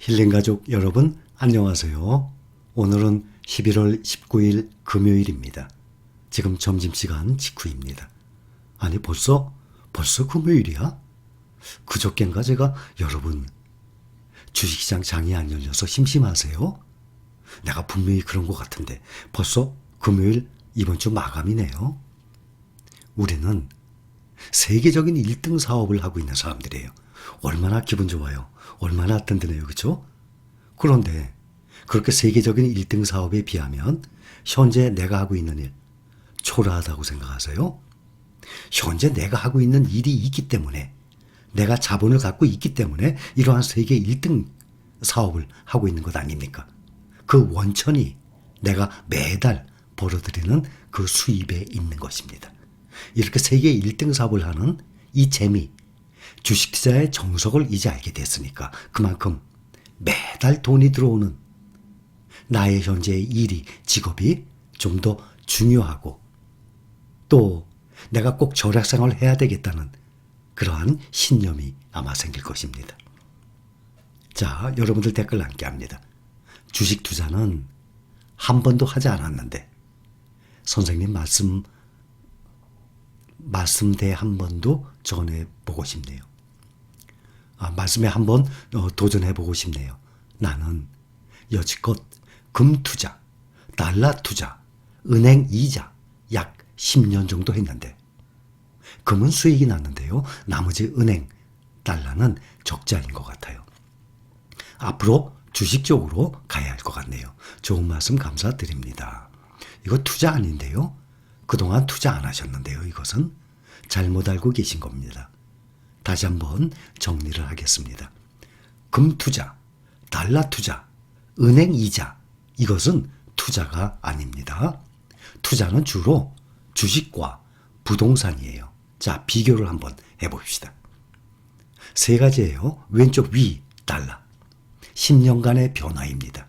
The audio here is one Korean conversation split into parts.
힐링가족 여러분 안녕하세요. 오늘은 11월 19일 금요일입니다. 지금 점심시간 직후입니다. 아니 벌써 금요일이야? 그저껜가 제가 여러분 주식시장 장이 안 열려서 심심하세요? 내가 분명히 그런 것 같은데 벌써 금요일 이번 주 마감이네요. 우리는 세계적인 1등 사업을 하고 있는 사람들이에요. 얼마나 기분 좋아요. 얼마나 든든해요. 그렇죠? 그런데 그렇게 세계적인 1등 사업에 비하면 현재 내가 하고 있는 일 초라하다고 생각하세요? 현재 내가 하고 있는 일이 있기 때문에 내가 자본을 갖고 있기 때문에 이러한 세계 1등 사업을 하고 있는 것 아닙니까? 그 원천이 내가 매달 벌어들이는 그 수입에 있는 것입니다. 이렇게 세계 1등 사업을 하는 이 재미, 주식 투자의 정석을 이제 알게 됐으니까 그만큼 매달 돈이 들어오는 나의 현재의 일이, 직업이 좀 더 중요하고 또 내가 꼭 절약생활을 해야 되겠다는 그러한 신념이 아마 생길 것입니다. 자, 여러분들 댓글 남겨합니다. 주식 투자는 한 번도 하지 않았는데 선생님 말씀대 한 번도 전해보고 싶네요. 말씀에 한번 도전해보고 싶네요. 나는 여지껏 금 투자, 달러 투자, 은행 이자 약 10년 정도 했는데 금은 수익이 났는데요. 나머지 은행, 달러는 적자인 것 같아요. 앞으로 주식 쪽으로 가야 할 것 같네요. 좋은 말씀 감사드립니다. 이거 투자 아닌데요. 그동안 투자 안 하셨는데요. 이것은 잘못 알고 계신 겁니다. 다시 한번 정리를 하겠습니다. 금 투자, 달러 투자, 은행 이자 이것은 투자가 아닙니다. 투자는 주로 주식과 부동산이에요. 자, 비교를 한번 해봅시다. 세 가지예요. 왼쪽 위 달러. 10년간의 변화입니다.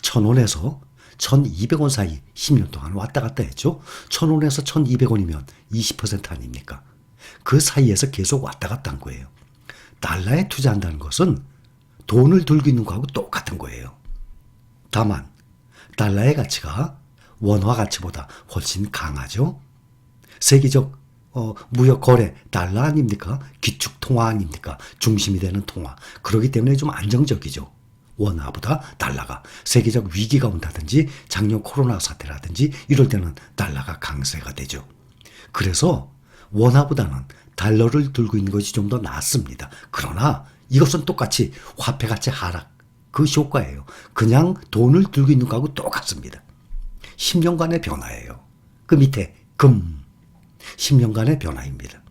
1,000원에서 1,200원 사이 10년 동안 왔다 갔다 했죠. 1,000원에서 1,200원이면 20% 아닙니까? 그 사이에서 계속 왔다 갔다 한 거예요. 달러에 투자한다는 것은 돈을 들고 있는 거하고 똑같은 거예요. 다만 달러의 가치가 원화 가치보다 훨씬 강하죠. 세계적 무역 거래 달러 아닙니까? 기축 통화 아닙니까? 중심이 되는 통화. 그렇기 때문에 좀 안정적이죠. 원화보다 달러가 세계적 위기가 온다든지 작년 코로나 사태라든지 이럴 때는 달러가 강세가 되죠. 그래서 원화보다는 달러를 들고 있는 것이 좀 더 낫습니다. 그러나 이것은 똑같이 화폐 가치 하락 그 효과예요. 그냥 돈을 들고 있는 거하고 똑같습니다. 10년간의 변화예요. 그 밑에 금 10년간의 변화입니다.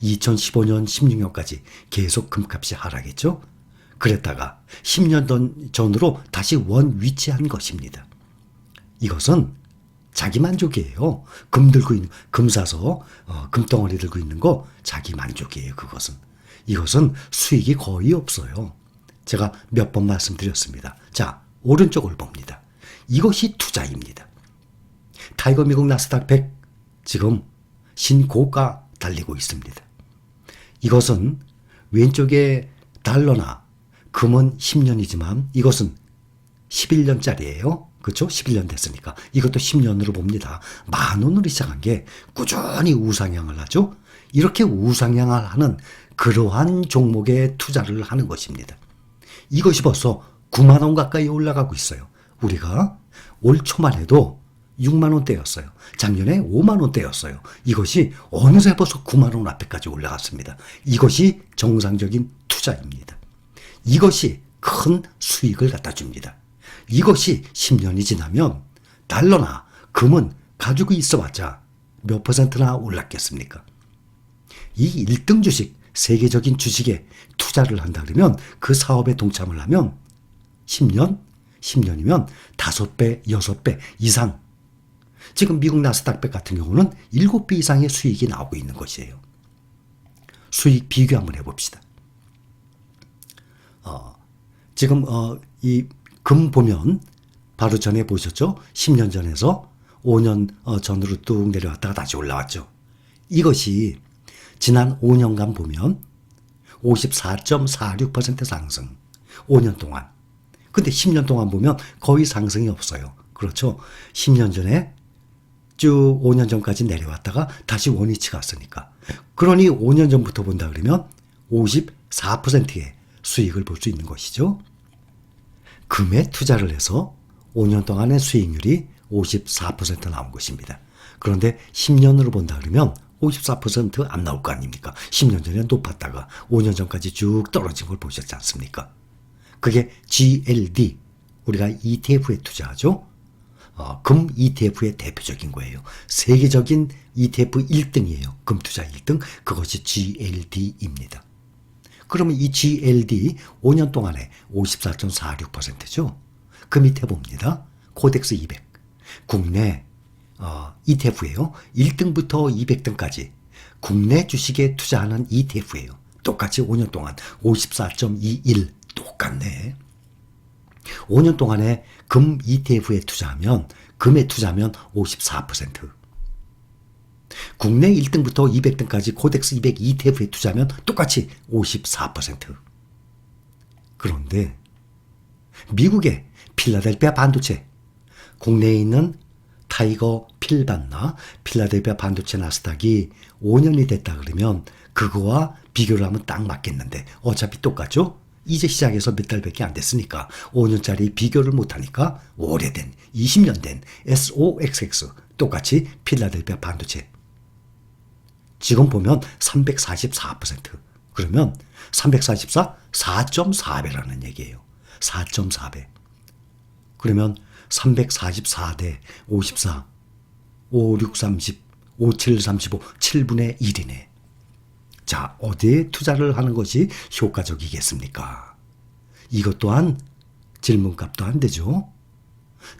2015년 16년까지 계속 금값이 하락했죠. 그랬다가 10년 전으로 다시 원 위치한 것입니다. 이것은 자기 만족이에요. 금 사서 금덩어리 들고 있는 거 자기 만족이에요. 이것은 수익이 거의 없어요. 제가 몇 번 말씀드렸습니다. 자, 오른쪽을 봅니다. 이것이 투자입니다. 타이거 미국 나스닥 100 지금 신고가 달리고 있습니다. 이것은 왼쪽에 달러나 금은 10년이지만 이것은 11년짜리예요. 그렇죠? 11년 됐으니까 이것도 10년으로 봅니다. 10,000원으로 시작한 게 꾸준히 우상향을 하죠. 이렇게 우상향을 하는 그러한 종목에 투자를 하는 것입니다. 이것이 벌써 9만 원 가까이 올라가고 있어요. 우리가 올 초만 해도 6만 원대였어요. 작년에 5만 원대였어요. 이것이 어느새 벌써 9만 원 앞에까지 올라갔습니다. 이것이 정상적인 투자입니다. 이것이 큰 수익을 갖다 줍니다. 이것이 10년이 지나면 달러나 금은 가지고 있어봤자 몇 %나 올랐겠습니까? 이 1등 주식, 세계적인 주식에 투자를 한다 그러면 그 사업에 동참을 하면 10년이면 5배, 6배 이상 지금 미국 나스닥 100 같은 경우는 7배 이상의 수익이 나오고 있는 것이에요. 수익 비교 한번 해봅시다. 지금 이 금 보면 바로 전에 보셨죠? 10년 전에서 5년 전으로 뚝 내려왔다가 다시 올라왔죠. 이것이 지난 5년간 보면 54.46% 상승, 5년 동안. 근데 10년 동안 보면 거의 상승이 없어요. 그렇죠? 10년 전에 쭉 5년 전까지 내려왔다가 다시 원위치 갔으니까. 그러니 5년 전부터 본다 그러면 54%의 수익을 볼 수 있는 것이죠. 금에 투자를 해서 5년 동안의 수익률이 54% 나온 것입니다. 그런데 10년으로 본다 그러면 54%안 나올 거 아닙니까? 10년 전에 높았다가 5년 전까지 쭉 떨어진 걸 보셨지 않습니까? 그게 GLD, 우리가 ETF에 투자하죠. 금 ETF의 대표적인 거예요. 세계적인 ETF 1등이에요. 금 투자 1등. 그것이 GLD입니다. 그러면 이 GLD 5년 동안에 54.46%죠. 그 밑에 봅니다. 코덱스 200. 국내 ETF예요. 1등부터 200등까지 국내 주식에 투자하는 ETF예요. 똑같이 5년 동안 54.21 똑같네. 5년 동안에 금 ETF에 투자하면 금에 투자하면 54%. 국내 1등부터 200등까지 코덱스 200 ETF에 투자하면 똑같이 54%. 그런데 미국의 필라델피아 반도체, 국내에 있는 타이거 필반나 필라델피아 반도체 나스닥이 5년이 됐다 그러면 그거와 비교를 하면 딱 맞겠는데 어차피 똑같죠? 이제 시작해서 몇 달밖에 안 됐으니까 5년짜리 비교를 못하니까 오래된 20년 된 SOXX 똑같이 필라델피아 반도체 지금 보면 344%. 그러면 344, 4.4배라는 얘기예요. 4.4배. 그러면 344대 54, 56, 30, 57, 35, 7분의 1이네. 자, 어디에 투자를 하는 것이 효과적이겠습니까? 이것 또한 질문값도 안 되죠.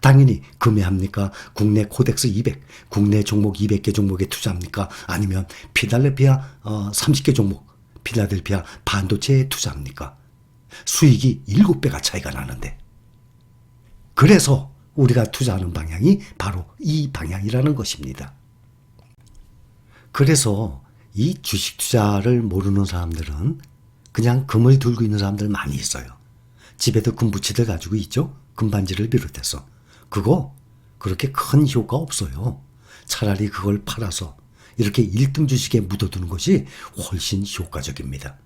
당연히 금에 합니까? 국내 코덱스 200, 국내 종목 200개 종목에 투자합니까? 아니면 필라델피아 30개 종목, 필라델피아 반도체에 투자합니까? 수익이 7배가 차이가 나는데. 그래서 우리가 투자하는 방향이 바로 이 방향이라는 것입니다. 그래서 이 주식 투자를 모르는 사람들은 그냥 금을 들고 있는 사람들 많이 있어요. 집에도 금부치들 가지고 있죠? 금반지를 비롯해서. 그거 그렇게 큰 효과 없어요. 차라리 그걸 팔아서 이렇게 1등 주식에 묻어두는 것이 훨씬 효과적입니다.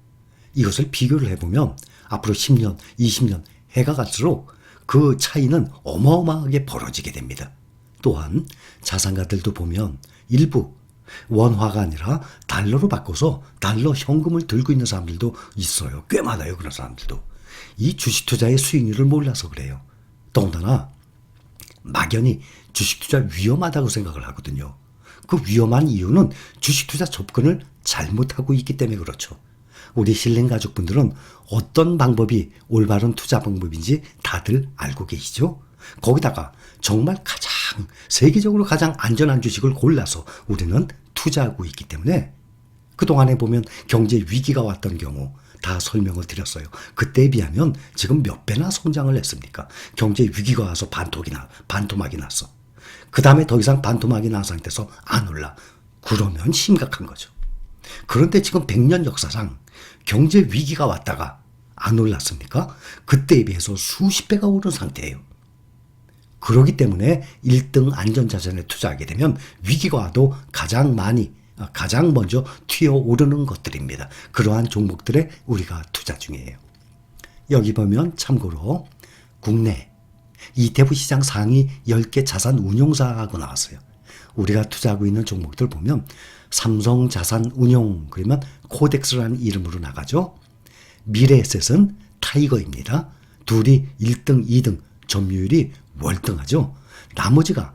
이것을 비교를 해보면 앞으로 10년, 20년 해가 갈수록 그 차이는 어마어마하게 벌어지게 됩니다. 또한 자산가들도 보면 일부 원화가 아니라 달러로 바꿔서 달러 현금을 들고 있는 사람들도 있어요. 꽤 많아요. 그런 사람들도. 이 주식 투자의 수익률을 몰라서 그래요. 더군다나 막연히 주식 투자 위험하다고 생각을 하거든요. 그 위험한 이유는 주식 투자 접근을 잘못하고 있기 때문에 그렇죠. 우리 신림 가족분들은 어떤 방법이 올바른 투자 방법인지 다들 알고 계시죠? 거기다가 정말 세계적으로 가장 안전한 주식을 골라서 우리는 투자하고 있기 때문에 그동안에 보면 경제 위기가 왔던 경우 다 설명을 드렸어요. 그때에 비하면 지금 몇 배나 성장을 했습니까? 경제 위기가 와서 반토막이 났어. 그 다음에 더 이상 반토막이 난 상태에서 안 올라. 그러면 심각한 거죠. 그런데 지금 100년 역사상 경제 위기가 왔다가 안 올랐습니까? 그때에 비해서 수십 배가 오른 상태예요. 그렇기 때문에 1등 안전자산에 투자하게 되면 위기가 와도 가장 먼저 튀어오르는 것들입니다. 그러한 종목들에 우리가 투자 중이에요. 여기 보면 참고로 국내 ETF 시장 상위 10개 자산 운용사하고 나왔어요. 우리가 투자하고 있는 종목들 보면 삼성자산운용 그러면 코덱스라는 이름으로 나가죠. 미래에셋은 타이거입니다. 둘이 1등, 2등 점유율이 월등하죠. 나머지가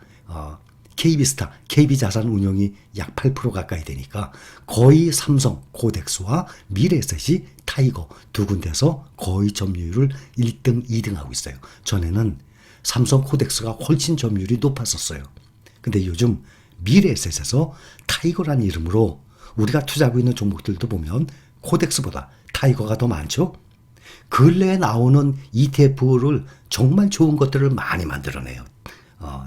KB스타, KB자산운용이 약 8% 가까이 되니까 거의 삼성, 코덱스와 미래에셋이 타이거 두 군데서 거의 점유율을 1등, 2등 하고 있어요. 전에는 삼성 코덱스가 훨씬 점유율이 높았었어요. 근데 요즘 미래에셋에서 타이거라는 이름으로 우리가 투자하고 있는 종목들도 보면 코덱스보다 타이거가 더 많죠. 근래에 나오는 ETF를 정말 좋은 것들을 많이 만들어내요.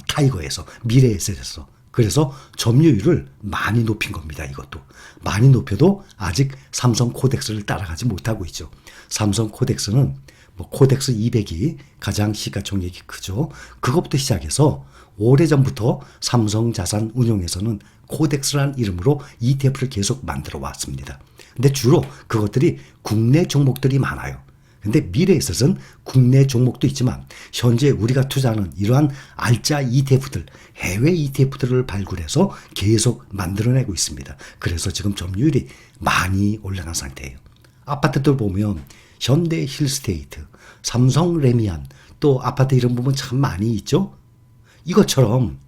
타이거에서, 미래에셋에서. 그래서 점유율을 많이 높인 겁니다. 이것도. 많이 높여도 아직 삼성 코덱스를 따라가지 못하고 있죠. 삼성 코덱스는 뭐 코덱스 200이 가장 시가총액이 크죠. 그것부터 시작해서 오래전부터 삼성자산운용에서는 코덱스라는 이름으로 ETF를 계속 만들어 왔습니다. 근데 주로 그것들이 국내 종목들이 많아요. 근데 미래에 있어서는 국내 종목도 있지만 현재 우리가 투자하는 이러한 알짜 ETF들, 해외 ETF들을 발굴해서 계속 만들어내고 있습니다. 그래서 지금 점유율이 많이 올라간 상태예요. 아파트들 보면 현대 힐스테이트, 삼성 레미안, 또 아파트 이름 보면 참 많이 있죠. 이것처럼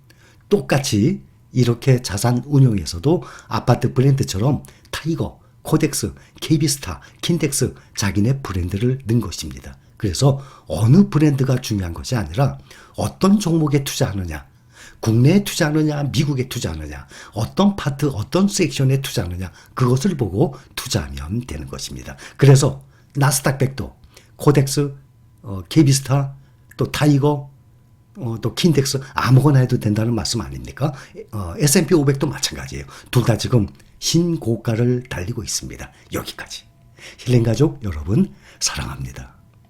똑같이 이렇게 자산 운용에서도 아파트 브랜드처럼 타이거, 코덱스, KB스타, 킨텍스 자기네 브랜드를 넣은 것입니다. 그래서 어느 브랜드가 중요한 것이 아니라 어떤 종목에 투자하느냐, 국내에 투자하느냐, 미국에 투자하느냐, 어떤 파트, 어떤 섹션에 투자하느냐, 그것을 보고 투자하면 되는 것입니다. 그래서 나스닥 100도, 코덱스, KB스타, 또 타이거, 또 킨텍스 아무거나 해도 된다는 말씀 아닙니까? S&P 500도 마찬가지예요. 둘 다 지금 신고가를 달리고 있습니다. 여기까지. 힐링가족 여러분 사랑합니다.